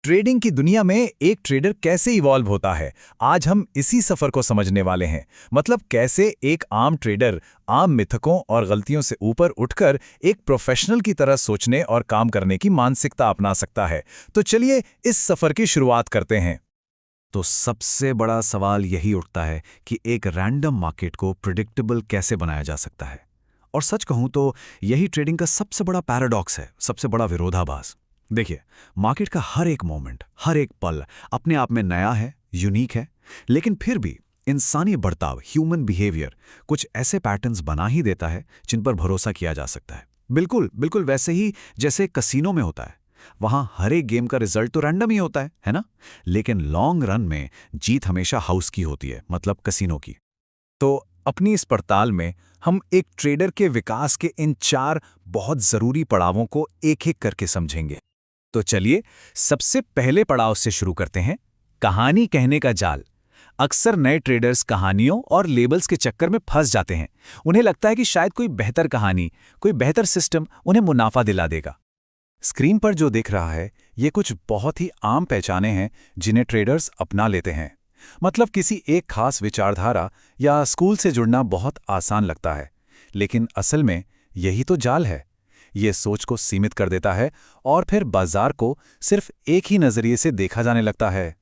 Trading की दुनिया में एक ट्रेडर कैसे इवॉल्व होता है, आज हम इसी सफर को समझने वाले हैं। मतलब कैसे एक आम ट्रेडर आम मिथकों और गलतियों से ऊपर उठकर एक प्रोफेशनल की तरह सोचने और काम करने की मानसिकता अपना सकता है। तो चलिए इस सफर की शुरुआत करते हैं। तो सबसे बड़ा सवाल यही उठता है कि एक रैंडम मार्केट को प्रिडिक्टेबल कैसे बनाया जा सकता है। और सच कहूं तो यही ट्रेडिंग का सबसे बड़ा पैराडॉक्स है, सबसे बड़ा विरोधाभास। देखिए, मार्केट का हर एक मोमेंट, हर एक पल अपने आप में नया है, यूनिक है, लेकिन फिर भी इंसानी बर्ताव, ह्यूमन बिहेवियर कुछ ऐसे पैटर्न्स बना ही देता है जिन पर भरोसा किया जा सकता है। बिल्कुल बिल्कुल वैसे ही जैसे कसीनो में होता है। वहां हर एक गेम का रिजल्ट तो रैंडम ही होता है ना? लेकिन लॉन्ग रन में जीत हमेशा हाउस की होती है, मतलब कसीनो की। तो अपनी इस पड़ताल में हम एक ट्रेडर के विकास के इन 4 बहुत जरूरी पड़ावों को एक-एक करके समझेंगे। तो चलिए सबसे पहले पड़ाव से शुरू करते हैं, कहानी कहने का जाल। अक्सर नए ट्रेडर्स कहानियों और लेबल्स के चक्कर में फंस जाते हैं। उन्हें लगता है कि शायद कोई बेहतर कहानी, कोई बेहतर सिस्टम उन्हें मुनाफा दिला देगा। स्क्रीन पर जो दिख रहा है, ये कुछ बहुत ही आम पहचाने हैं जिन्हें ट्रेडर्स अपना लेते हैं। मतलब किसी एक खास विचारधारा या स्कूल से जुड़ना बहुत आसान लगता है, लेकिन असल में यही तो जाल है। ये सोच को सीमित कर देता है और फिर बाजार को सिर्फ एक ही नजरिए से देखा जाने लगता है।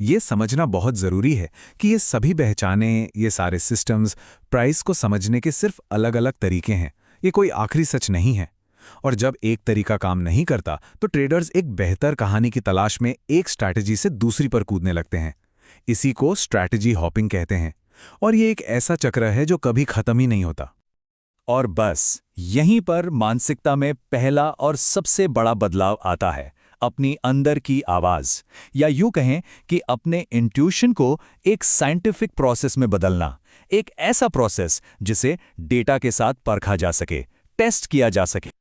ये समझना बहुत जरूरी है कि ये सभी पहचाने, ये सारे सिस्टम्स, प्राइस को समझने के सिर्फ अलग-अलग तरीके हैं। ये कोई आखिरी सच नहीं है। और जब एक तरीका काम नहीं करता, तो ट्रेडर्स एक बेहतर कहानी की तलाश में एक स्ट्रैटेजी से दूसरी पर कूदने लगते हैं। इसी को स्ट्रैटेजी हॉपिंग कहते हैं। और ये एक ऐसा चक्र है जो कभी खत्म ही नहीं होता। और बस यहीं पर मानसिकता में पहला और सबसे बड़ा बदलाव आता है, अपनी अंदर की आवाज, या यूं कहें कि अपने इंट्यूशन को एक साइंटिफिक प्रोसेस में बदलना। एक ऐसा प्रोसेस जिसे डेटा के साथ परखा जा सके, टेस्ट किया जा सके।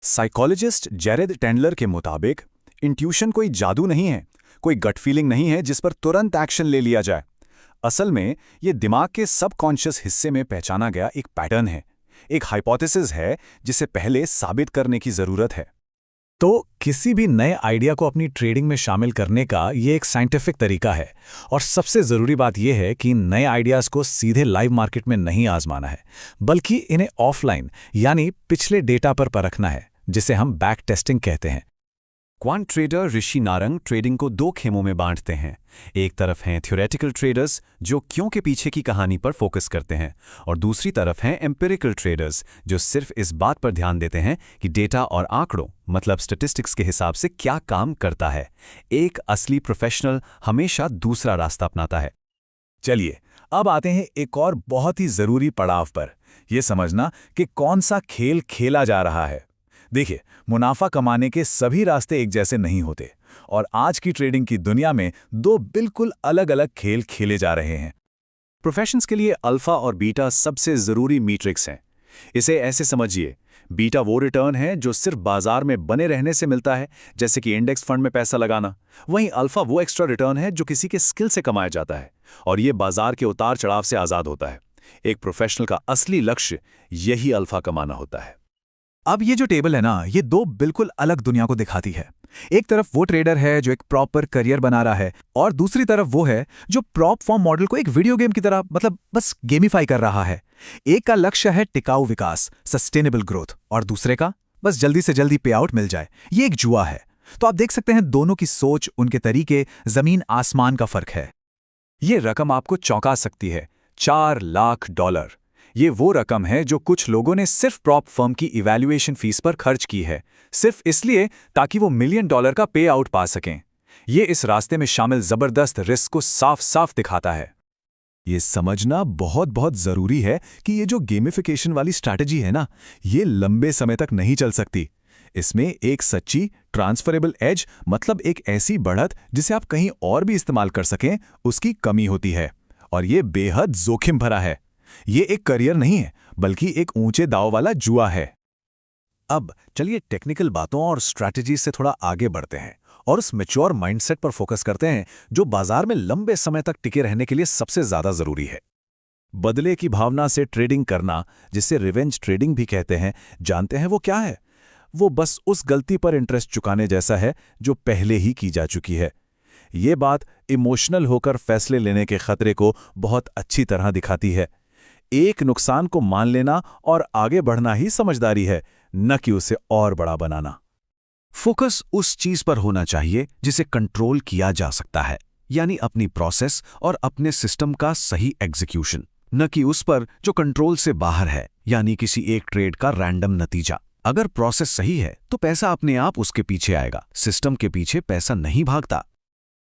साइकोलॉजिस्ट जेरेड टेंडलर के मुताबिक इंट्यूशन कोई जादू नहीं है, कोई गट फीलिंग नहीं है जिस पर तुरंत एक्शन ले लिया जाए। असल में ये दिमाग के सबकॉन्शियस हिस्से में पहचाना गया एक पैटर्न है, एक हाइपोथेसिस है जिसे पहले साबित करने की जरूरत है। तो किसी भी नए आइडिया को अपनी ट्रेडिंग में शामिल करने का ये एक साइंटिफिक तरीका है। और सबसे ज़रूरी बात यह है कि नए आइडियाज़ को सीधे लाइव मार्केट में नहीं आजमाना है, बल्कि इन्हें ऑफलाइन यानी पिछले डेटा पर परखना है, जिसे हम बैक टेस्टिंग कहते हैं। क्वांट ट्रेडर ऋषि नारंग ट्रेडिंग को 2 खेमों में बांटते हैं। एक तरफ हैं थ्योरेटिकल ट्रेडर्स जो क्यों के पीछे की कहानी पर फोकस करते हैं, और दूसरी तरफ हैं एम्पिरिकल ट्रेडर्स जो सिर्फ इस बात पर ध्यान देते हैं कि डेटा और आंकड़ों, मतलब स्टैटिस्टिक्स के हिसाब से क्या काम करता है। एक असली प्रोफेशनल हमेशा दूसरा रास्ता अपनाता है। चलिए अब आते हैं एक और बहुत ही जरूरी पड़ाव पर, यह समझना कि कौन सा खेल खेला जा रहा है। देखिए, मुनाफा कमाने के सभी रास्ते एक जैसे नहीं होते, और आज की ट्रेडिंग की दुनिया में 2 बिल्कुल अलग-अलग खेल खेले जा रहे हैं। प्रोफेशंस के लिए अल्फा और बीटा सबसे जरूरी मीट्रिक्स हैं। इसे ऐसे समझिए, बीटा वो रिटर्न है जो सिर्फ बाजार में बने रहने से मिलता है, जैसे कि इंडेक्स फंड में पैसा लगाना। वहीं अल्फा वो एक्स्ट्रा रिटर्न है जो किसी के स्किल से कमाया जाता है, और ये बाजार के उतार चढ़ाव से आजाद होता है। एक प्रोफेशनल का असली लक्ष्य यही अल्फा कमाना होता है। अब ये जो टेबल है ना, ये 2 बिल्कुल अलग दुनिया को दिखाती है। एक तरफ वो ट्रेडर है जो एक प्रॉपर करियर बना रहा है, और दूसरी तरफ वो है जो प्रॉप फॉर्म मॉडल को एक वीडियो गेम की तरह, मतलब बस गेमिफाई कर रहा है। एक का लक्ष्य है टिकाऊ विकास, सस्टेनेबल ग्रोथ, और दूसरे का बस जल्दी से जल्दी पे आउट मिल जाए। ये एक जुआ है। तो आप देख सकते हैं दोनों की सोच, उनके तरीके जमीन आसमान का फर्क है। ये रकम आपको चौंका सकती है, $4 लाख। ये वो रकम है जो कुछ लोगों ने सिर्फ प्रॉप फर्म की इवैल्यूएशन फीस पर खर्च की है, सिर्फ इसलिए ताकि वो $1 मिलियन का पे आउट पा सकें। ये इस रास्ते में शामिल जबरदस्त रिस्क को साफ साफ दिखाता है। ये समझना बहुत बहुत जरूरी है कि ये जो गेमिफिकेशन वाली स्ट्रैटेजी है ना, ये लंबे समय तक नहीं चल सकती। इसमें एक सच्ची ट्रांसफरेबल एज, मतलब एक ऐसी बढ़त जिसे आप कहीं और भी इस्तेमाल कर सकें, उसकी कमी होती है, और ये बेहद जोखिम भरा है। ये एक करियर नहीं है, बल्कि एक ऊंचे दांव वाला जुआ है। अब चलिए टेक्निकल बातों और स्ट्रैटेजी से थोड़ा आगे बढ़ते हैं और उस मैच्योर माइंडसेट पर फोकस करते हैं जो बाजार में लंबे समय तक टिके रहने के लिए सबसे ज्यादा जरूरी है। बदले की भावना से ट्रेडिंग करना, जिसे रिवेंज ट्रेडिंग भी कहते हैं, जानते हैं वो क्या है? वो बस उस गलती पर इंटरेस्ट चुकाने जैसा है जो पहले ही की जा चुकी है। ये बात इमोशनल होकर फैसले लेने के खतरे को बहुत अच्छी तरह दिखाती है। एक नुकसान को मान लेना और आगे बढ़ना ही समझदारी है, न कि उसे और बड़ा बनाना। फोकस उस चीज पर होना चाहिए जिसे कंट्रोल किया जा सकता है, यानी अपनी प्रोसेस और अपने सिस्टम का सही एग्जीक्यूशन, न कि उस पर जो कंट्रोल से बाहर है, यानी किसी एक ट्रेड का रैंडम नतीजा। अगर प्रोसेस सही है तो पैसा अपने आप उसके पीछे आएगा, सिस्टम के पीछे पैसा नहीं भागता।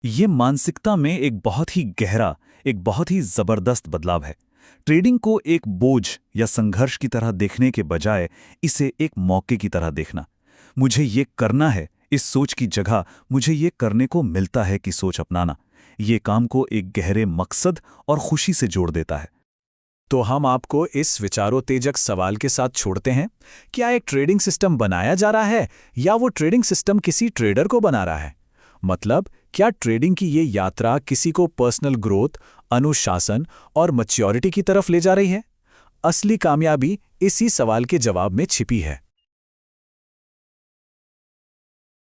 ये मानसिकता में एक बहुत ही गहरा, एक बहुत ही जबरदस्त बदलाव है। ट्रेडिंग को एक बोझ या संघर्ष की तरह देखने के बजाय इसे एक मौके की तरह देखना। मुझे ये करना है, इस सोच की जगह मुझे ये करने को मिलता है कि सोच अपनाना, ये काम को एक गहरे मकसद और खुशी से जोड़ देता है। तो हम आपको इस विचारोत्तेजक सवाल के साथ छोड़ते हैं, क्या एक ट्रेडिंग सिस्टम बनाया जा रहा है या वो ट्रेडिंग सिस्टम किसी ट्रेडर को बना रहा है? मतलब क्या ट्रेडिंग की ये यात्रा किसी को पर्सनल ग्रोथ, अनुशासन और मैच्योरिटी की तरफ ले जा रही है? असली कामयाबी इसी सवाल के जवाब में छिपी है।